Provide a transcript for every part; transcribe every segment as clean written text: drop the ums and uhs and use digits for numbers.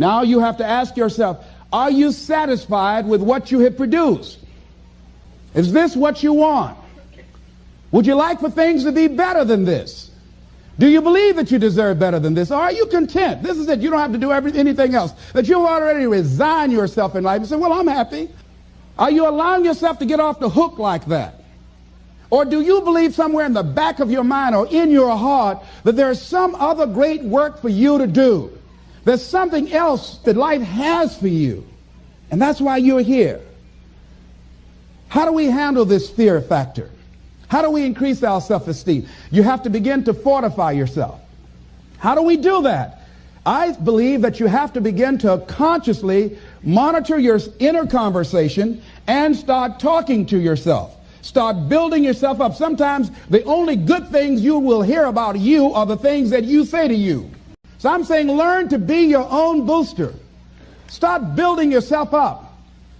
Now you have to ask yourself, are you satisfied with what you have produced? Is this what you want? Would you like for things to be better than this? Do you believe that you deserve better than this? Or are you content? This is it. You don't have to do anything else. That you've already resigned yourself in life and say, well, I'm happy. Are you allowing yourself to get off the hook like that? Or do you believe somewhere in the back of your mind or in your heart that there's some other great work for you to do? There's something else that life has for you. And that's why you're here. How do we handle this fear factor? How do we increase our self-esteem? You have to begin to fortify yourself. How do we do that? I believe that you have to begin to consciously monitor your inner conversation and start talking to yourself. Start building yourself up. Sometimes the only good things you will hear about you are the things that you say to you. So I'm saying learn to be your own booster. Start building yourself up.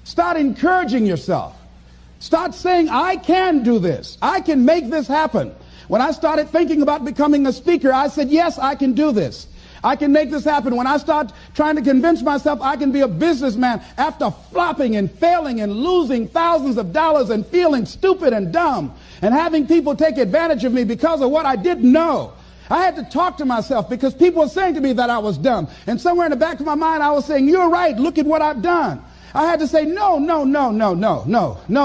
Start encouraging yourself. Start saying, I can do this. I can make this happen. When I started thinking about becoming a speaker, I said, yes, I can do this. I can make this happen. When I start trying to convince myself I can be a businessman after flopping and failing and losing thousands of dollars and feeling stupid and dumb and having people take advantage of me because of what I didn't know, I had to talk to myself because people were saying to me that I was dumb. And somewhere in the back of my mind, I was saying, you're right. Look at what I've done. I had to say, no,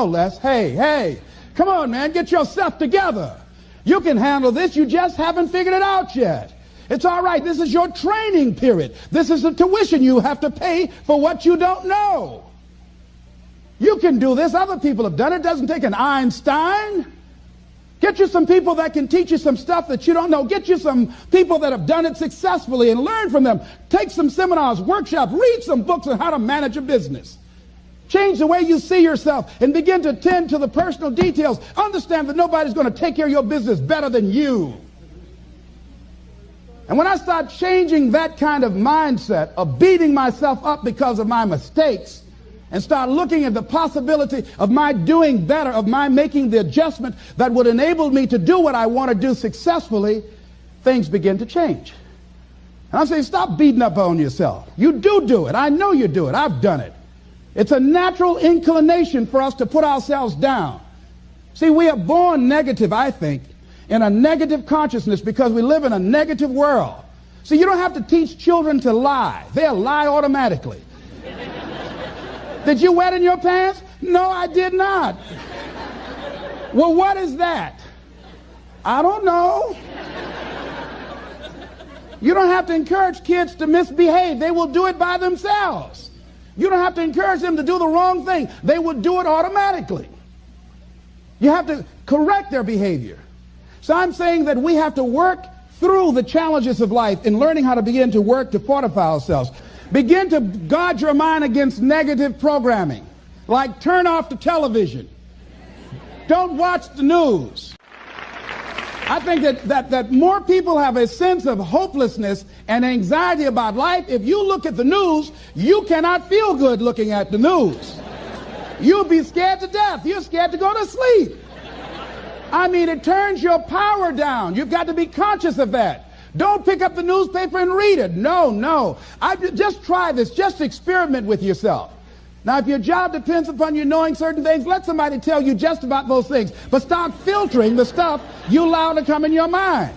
Les. Hey, come on, man, get yourself together. You can handle this. You just haven't figured it out yet. It's all right. This is your training period. This is the tuition you have to pay for what you don't know. You can do this. Other people have done it. It doesn't take an Einstein. Get you some people that can teach you some stuff that you don't know. Get you some people that have done it successfully and learn from them. Take some seminars, workshops, read some books on how to manage a business. Change the way you see yourself and begin to tend to the personal details. Understand that nobody's going to take care of your business better than you. And when I start changing that kind of mindset of beating myself up because of my mistakes, and start looking at the possibility of my doing better, of my making the adjustment that would enable me to do what I want to do successfully, things begin to change. And I'm saying, stop beating up on yourself. You do it. I know you do it. I've done it. It's a natural inclination for us to put ourselves down. See, we are born negative, I think, in a negative consciousness because we live in a negative world. See, you don't have to teach children to lie. They'll lie automatically. Did you wet in your pants? No, I did not. Well, what is that? I don't know. You don't have to encourage kids to misbehave. They will do it by themselves. You don't have to encourage them to do the wrong thing. They will do it automatically. You have to correct their behavior. So I'm saying that we have to work through the challenges of life in learning how to begin to work to fortify ourselves. Begin to guard your mind against negative programming, like turn off the television. Don't watch the news. I think that more people have a sense of hopelessness and anxiety about life. If you look at the news, you cannot feel good looking at the news. You'll be scared to death. You're scared to go to sleep. I mean, it turns your power down. You've got to be conscious of that. Don't pick up the newspaper and read it. No. Just try this. Just experiment with yourself. Now, if your job depends upon you knowing certain things, let somebody tell you just about those things. But start filtering the stuff you allow to come in your mind.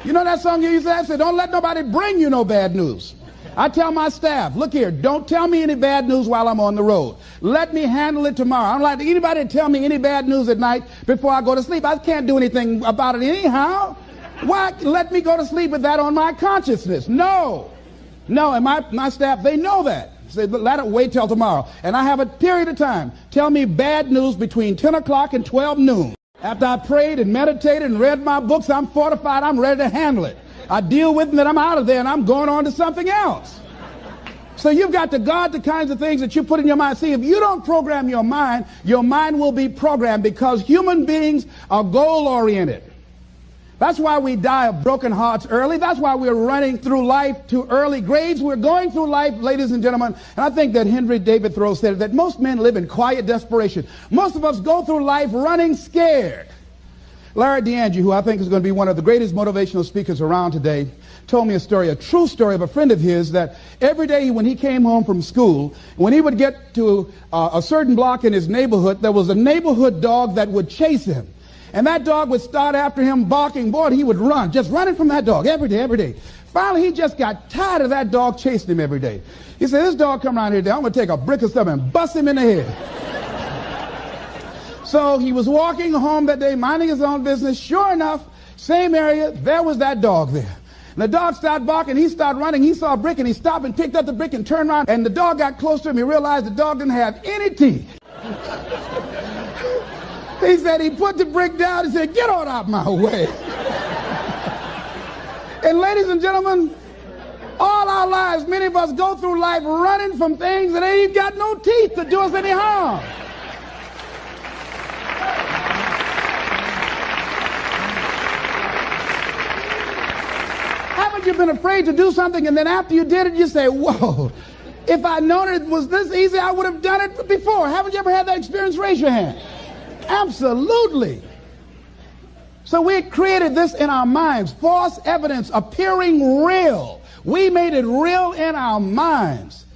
You know that song you used to have? Say, don't let nobody bring you no bad news. I tell my staff, look here, don't tell me any bad news while I'm on the road. Let me handle it tomorrow. I don't like anybody to tell me any bad news at night before I go to sleep. I can't do anything about it anyhow. Why let me go to sleep with that on my consciousness? No, and my staff, they know that. Say, let it wait till tomorrow. And I have a period of time. Tell me bad news between 10 o'clock and 12 noon. After I prayed and meditated and read my books, I'm fortified, I'm ready to handle it. I deal with them and I'm out of there and I'm going on to something else. So you've got to guard the kinds of things that you put in your mind. See, if you don't program your mind will be programmed because human beings are goal-oriented. That's why we die of broken hearts early. That's why we're running through life to early grades. We're going through life, ladies and gentlemen, and I think that Henry David Thoreau said that most men live in quiet desperation. Most of us go through life running scared. Larry DeAngie, who I think is going to be one of the greatest motivational speakers around today, told me a story, a true story of a friend of his, that every day when he came home from school, when he would get to a certain block in his neighborhood, there was a neighborhood dog that would chase him. And that dog would start after him barking. Boy, he would run, just running from that dog every day, every day. Finally, he just got tired of that dog chasing him every day. He said, this dog come around here today, I'm going to take a brick or something and bust him in the head. So he was walking home that day, minding his own business. Sure enough, same area, there was that dog there. And the dog started barking, he started running, he saw a brick, and he stopped and picked up the brick and turned around, and the dog got close to him. He realized the dog didn't have any teeth. He said he put the brick down and said, get on out my way. And ladies and gentlemen, all our lives, many of us go through life running from things that ain't even got no teeth to do us any harm. Haven't you been afraid to do something, and then after you did it, you say, whoa, if I'd known it was this easy, I would have done it before. Haven't you ever had that experience? Raise your hand. Absolutely. So we created this in our minds, false evidence appearing real. We made it real in our minds.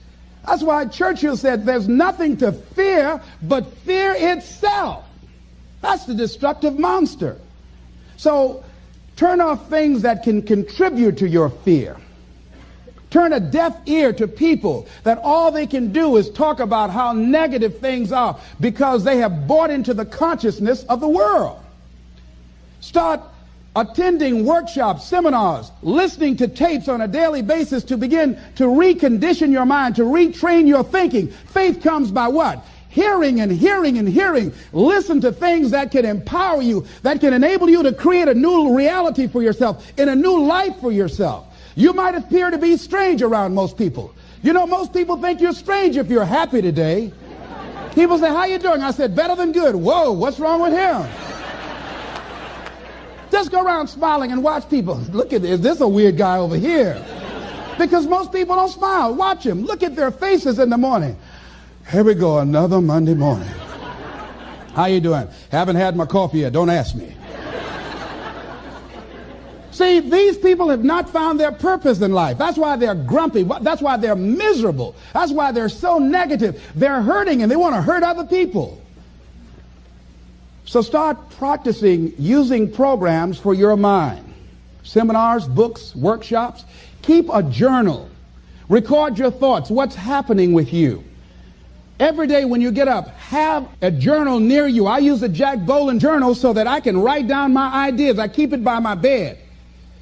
That's why Churchill said there's nothing to fear but fear itself. That's the destructive monster. So turn off things that can contribute to your fear. Turn a deaf ear to people that all they can do is talk about how negative things are because they have bought into the consciousness of the world. Start attending workshops, seminars, listening to tapes on a daily basis to begin to recondition your mind, to retrain your thinking. Faith comes by what? Hearing and hearing and hearing. Listen to things that can empower you, that can enable you to create a new reality for yourself, in a new life for yourself. You might appear to be strange around most people. You know, most people think you're strange if you're happy today. People say, how you doing? I said, better than good. Whoa, what's wrong with him? Just go around smiling and watch people. Look at this. This is a weird guy over here. Because most people don't smile. Watch them. Look at their faces in the morning. Here we go, another Monday morning. How you doing? Haven't had my coffee yet. Don't ask me. See, these people have not found their purpose in life. That's why they're grumpy. That's why they're miserable. That's why they're so negative. They're hurting and they want to hurt other people. So start practicing using programs for your mind. Seminars, books, workshops. Keep a journal. Record your thoughts. What's happening with you? Every day when you get up, have a journal near you. I use a Jack Boland journal so that I can write down my ideas. I keep it by my bed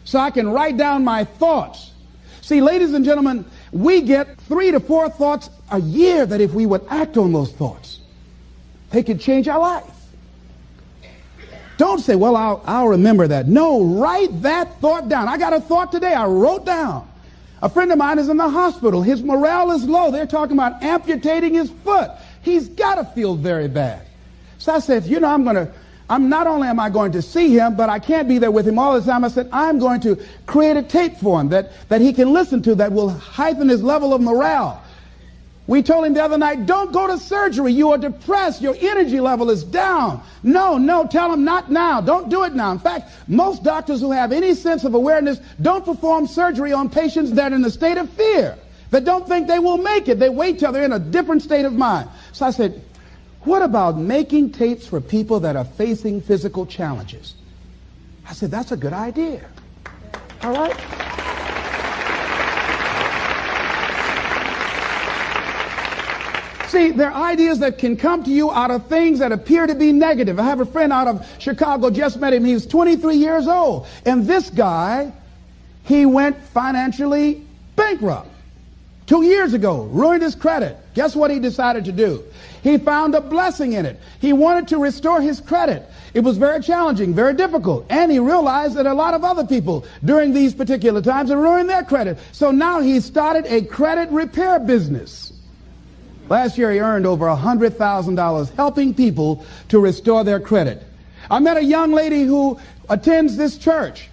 so I can write down my thoughts. See, ladies and gentlemen, we get 3 to 4 thoughts a year that if we would act on those thoughts, they could change our life. Don't say, well, I'll remember that. No, write that thought down. I got a thought today I wrote down. A friend of mine is in the hospital. His morale is low. They're talking about amputating his foot. He's got to feel very bad. So I said, you know, not only am I going to see him, but I can't be there with him all the time. I said, I'm going to create a tape for him that he can listen to that will heighten his level of morale. We told him the other night, don't go to surgery. You are depressed. Your energy level is down. No, tell him not now. Don't do it now. In fact, most doctors who have any sense of awareness don't perform surgery on patients that are in a state of fear, that don't think they will make it. They wait till they're in a different state of mind. So I said, what about making tapes for people that are facing physical challenges? I said, that's a good idea. All right? See, there are ideas that can come to you out of things that appear to be negative. I have a friend out of Chicago, just met him. He's 23 years old. And this guy, he went financially bankrupt 2 years ago, ruined his credit. Guess what he decided to do? He found a blessing in it. He wanted to restore his credit. It was very challenging, very difficult. And he realized that a lot of other people during these particular times had ruined their credit. So now he started a credit repair business. Last year he earned over $100,000 helping people to restore their credit. I met a young lady who attends this church,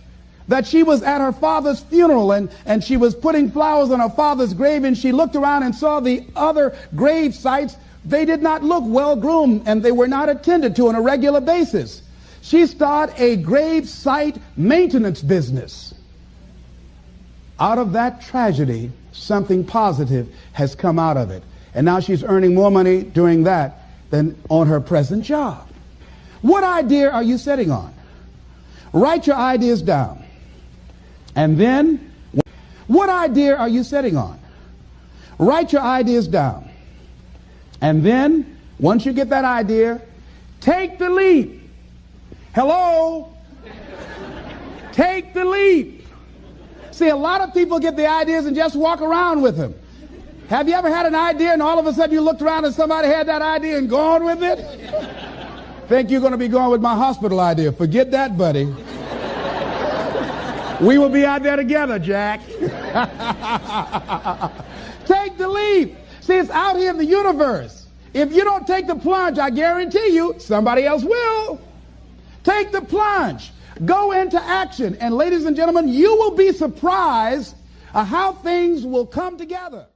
that she was at her father's funeral and she was putting flowers on her father's grave, and she looked around and saw the other grave sites. They did not look well groomed and they were not attended to on a regular basis. She started a grave site maintenance business. Out of that tragedy, something positive has come out of it. And now she's earning more money doing that than on her present job. What idea are you sitting on? Write your ideas down. And then, what idea are you sitting on? Write your ideas down. And then, once you get that idea, take the leap. Hello? Take the leap. See, a lot of people get the ideas and just walk around with them. Have you ever had an idea and all of a sudden you looked around and somebody had that idea and gone with it? Think you're going to be going with my hospital idea. Forget that, buddy. We will be out there together, Jack. Take the leap. See, it's out here in the universe. If you don't take the plunge, I guarantee you, somebody else will. Take the plunge. Go into action. And ladies and gentlemen, you will be surprised at how things will come together.